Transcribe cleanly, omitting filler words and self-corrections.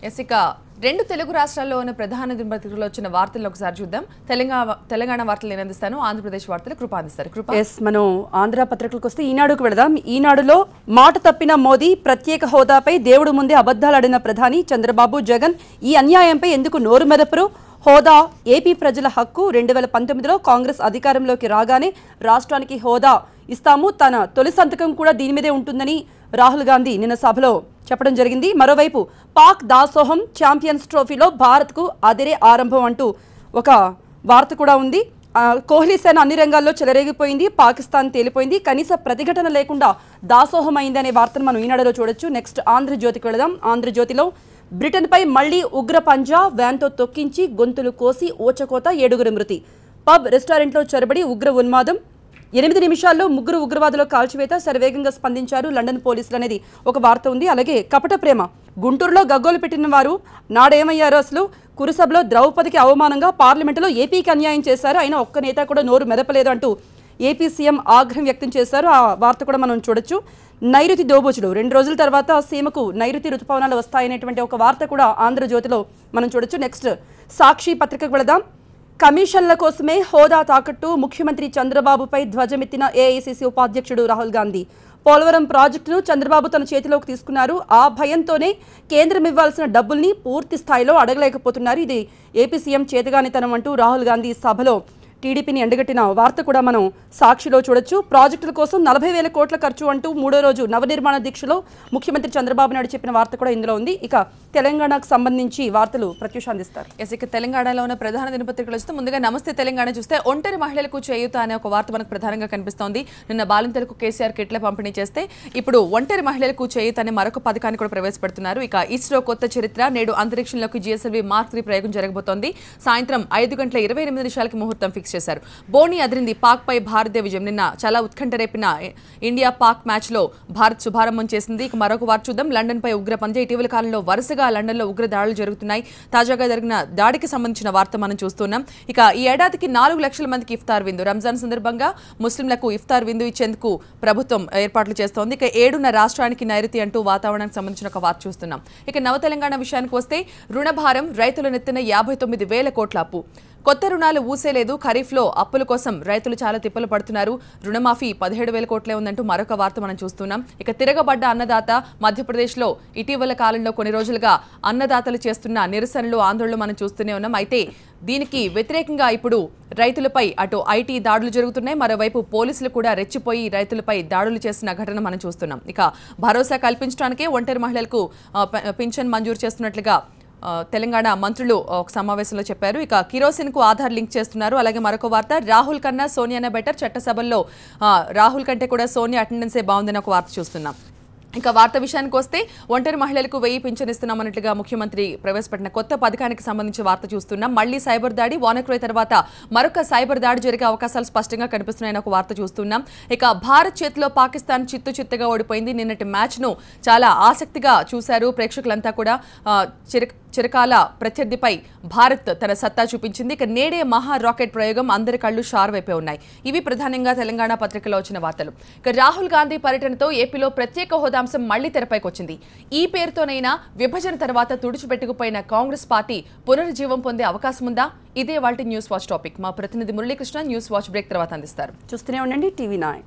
ఇక రెండు తెలుగు రాష్ట్రాల్లో ఉన్న ప్రధాన దినపత్రికల్లో వచ్చిన వార్తలను ఒకసారి చూద్దాం. తెలంగాణ వార్తలు నేను అందిస్తాను, ఆంధ్రప్రదేశ్ వార్తలు కృప అందిస్తారు. మనం ఆంధ్ర పత్రికలకు వస్తే ఈనాడుకు వెళదాం. ఈనాడులో మాట తప్పిన మోదీ, ప్రత్యేక హోదాపై దేవుడు ముందే అబద్ధాలాడిన ప్రధాని చంద్రబాబు, జగన్ ఈ అన్యాయంపై ఎందుకు నోరు మెదపరు? హోదా ఏపీ ప్రజల హక్కు. 2019లో కాంగ్రెస్ అధికారంలోకి రాగానే రాష్ట్రానికి హోదా ఇస్తాము, తన తొలి సంతకం కూడా దీని మీదే ఉంటుందని రాహుల్ గాంధీ నిన్న సభలో చెప్పడం జరిగింది. మరోవైపు పాక్ దాసోహం, ఛాంపియన్స్ ట్రోఫీలో భారత్కు అదిరే ఆరంభం అంటూ ఒక వార్త కూడా ఉంది. కోహ్లీ సేన అన్ని రంగాల్లో చెలరేగిపోయింది, పాకిస్తాన్ తేలిపోయింది, కనీస ప్రతిఘటన లేకుండా దాసోహం అయింది అనే వార్తను మనం ఈనాడులో చూడొచ్చు. నెక్స్ట్ ఆంధ్రజ్యోతికి వెళదాం. ఆంధ్రజ్యోతిలో బ్రిటన్పై మళ్లీ ఉగ్ర పంజా, వ్యాన్తో తొక్కించి గొంతులు కోసి ఓచకోత, 7 మృతి. పబ్ రెస్టారెంట్లో చొరబడి ఉగ్ర ఉన్మాదం, 8 నిమిషాల్లో 3 ఉగ్రవాదుల కాల్చివేత, శరవేగంగా స్పందించారు లండన్ పోలీసులు అనేది ఒక వార్త ఉంది. అలాగే కపట ప్రేమ, గుంటూరులో గగ్గోలు పెట్టిన వారు నాడేమయ్యారు? అసలు కురుసభలో ద్రౌపదికి అవమానంగా పార్లమెంటులో ఏపీకి అన్యాయం చేశారు, అయినా ఒక్క నేత కూడా నోరు మెదపలేదు అంటూ ఏపీ సీఎం ఆగ్రహం వ్యక్తం చేశారు. ఆ వార్త కూడా మనం చూడొచ్చు. నైరుతి దోబూచులు, 2 రోజుల తర్వాత సీమకు నైరుతి రుతుపవనాలు వస్తాయనేటువంటి ఒక వార్త కూడా ఆంధ్రజ్యోతిలో మనం చూడొచ్చు. నెక్స్ట్ సాక్షి పత్రికకు వెళదాం. కమిషన్ల కోసమే హోదా తాకట్టు, ముఖ్యమంత్రి చంద్రబాబుపై ధ్వజమెత్తిన ఏఐసీసీ ఉపాధ్యక్షుడు రాహుల్ గాంధీ. పోలవరం ప్రాజెక్టును చంద్రబాబు తన చేతిలోకి తీసుకున్నారు, ఆ భయంతోనే కేంద్రం ఇవ్వాల్సిన డబ్బుల్ని పూర్తి స్థాయిలో అడగలేకపోతున్నారు, ఇది ఏపీ సీఎం చేతగానితనం అంటూ రాహుల్ గాంధీ సభలో టీడీపీని ఎండగట్టిన వార్త కూడా మనం సాక్షిలో చూడొచ్చు. ప్రాజెక్టుల కోసం 40,000 కోట్ల ఖర్చు అంటూ 3వ రోజు నవనిర్మాణ దీక్షలో ముఖ్యమంత్రి చంద్రబాబు నాయుడు చెప్పిన వార్త కూడా ఇందులో ఉంది. ఇక తెలంగాణకు సంబంధించి వార్తలు ప్రత్యూష అందిస్తారు. ఇక తెలంగాణలో ఉన్న ప్రధాన దినపత్రికలు వస్తే ముందుగా నమస్తే తెలంగాణ చూస్తే ఒంటరి మహిళలకు చేయూత అనే ఒక వార్త మనకు ప్రధానంగా కనిపిస్తోంది. నిన్న బాలింతలకు కేసీఆర్ కిట్ల పంపిణీ చేస్తే ఇప్పుడు ఒంటరి మహిళలకు చేయూత అనే మరొక పథకాన్ని కూడా ప్రవేశపెడుతున్నారు. ఇక ఇస్రో కొత్త చరిత్ర, నేడు అంతరిక్షంలోకి GSLV Mark 3 ప్రయోగం జరగబోతోంది. సాయంత్రం 5:28 ముహూర్తం ఫిక్స్ చేశారు. బోని అదిరింది, పాక్ పై భారతీయ విజయం. నిన్న చాలా ఉత్కంఠ రేపిన ఇండియా పాక్ మ్యాచ్ లో భారత్ శుభారంభం చేసింది. ఇక మరొక వార్త చూద్దాం. లండన్ పై ఉగ్ర పంజా, ఇటీవల కాలంలో వరుసగా లండన్ లో ఉగ్ర దాడులు జరుగుతున్నాయి. తాజాగా జరిగిన దాడికి సంబంధించిన వార్త మనం చూస్తున్నాం. ఇక ఈ ఏడాదికి 4 లక్షల మందికి ఇఫ్తార్ విందు, రంజాన్ సందర్భంగా ముస్లింలకు ఇఫ్తార్ విందు ఇచ్చేందుకు ప్రభుత్వం ఏర్పాట్లు చేస్తోంది. ఇక 7న రాష్ట్రానికి నైరుతి అంటూ వాతావరణానికి సంబంధించిన ఒక వార్త చూస్తున్నాం. ఇక నవ తెలంగాణ విషయానికి వస్తే రుణభారం, రైతుల నెత్తిన 59,000 కోట్ల అప్పు. కొత్త రుణాలు ఊసేలేదు, ఖరీఫ్లో అప్పుల కోసం రైతులు చాలా తిప్పలు పడుతున్నారు, రుణమాఫీ 17,000 కోట్లే ఉందంటూ మరొక వార్త మనం చూస్తున్నాం. ఇక తిరగబడ్డ అన్నదాత, మధ్యప్రదేశ్లో ఇటీవల కాలంలో కొన్ని రోజులుగా అన్నదాతలు చేస్తున్న నిరసనలు, ఆందోళనలు మనం చూస్తూనే ఉన్నాం. అయితే దీనికి వ్యతిరేకంగా ఇప్పుడు రైతులపై అటు ఐటీ దాడులు జరుగుతున్నాయి, మరోవైపు పోలీసులు కూడా రెచ్చిపోయి రైతులపై దాడులు చేసిన ఘటన మనం చూస్తున్నాం. ఇక భరోసా కల్పించడానికే ఒంటరి మహిళలకు పింఛన్ మంజూరు చేస్తున్నట్లుగా తెలంగాణ మంత్రులు ఒక సమావేశంలో చెప్పారు. ఇక కిరోసిన్ కు ఆధార్ లింక్ చేస్తున్నారు. అలాగే మరొక వార్త, రాహుల్ కన్నా సోనియానే బెటర్, చట్టసభల్లో రాహుల్ కంటే కూడా సోనియా అటెండెన్సే బాగుందని ఒక వార్త చూస్తున్నాం. ఇక వార్త విషయానికి వస్తే ఒంటరి మహిళలకు 1000 పింఛన్ ఇస్తున్నామన్నట్లుగా ముఖ్యమంత్రి ప్రవేశపెట్టిన కొత్త పథకానికి సంబంధించి వార్త చూస్తున్నాం. మళ్లీ సైబర్ దాడి, వానక్రోయ్ తర్వాత మరొక సైబర్ దాడి జరిగే అవకాశాలు స్పష్టంగా కనిపిస్తున్నాయని ఒక వార్త చూస్తున్నాం. ఇక భారత్ చేతిలో పాకిస్తాన్ చిత్తుగా ఓడిపోయింది. నిన్నటి మ్యాచ్ ను చాలా ఆసక్తిగా చూశారు ప్రేక్షకులంతా కూడా. చిరకాల ప్రత్యర్థిపై భారత్ తన సత్తా చూపించింది. ఇక నేడే మహా రాకెట్ ప్రయోగం, అందరి కళ్ళు షార్ వైపే ఉన్నాయి. ఇవి ప్రధానంగా తెలంగాణ పత్రికలో వచ్చిన వార్తలు. ఇక రాహుల్ గాంధీ పర్యటనతో ఏపీలో ప్రత్యేక హోదాంశం మళ్లీ తెరపైకి వచ్చింది. ఈ పేరుతోనైనా విభజన తర్వాత తుడిచిపెట్టుకుపోయిన కాంగ్రెస్ పార్టీ పునరుజ్జీవం పొందే అవకాశం ఉందా? ఇదే వాల్టి న్యూస్ వాచ్ టాపిక్. మా ప్రతినిధి మురళీకృష్ణ న్యూస్ వాచ్ బ్రేక్ తర్వాత అందిస్తారు. చూస్తూనే ఉండండి TV9.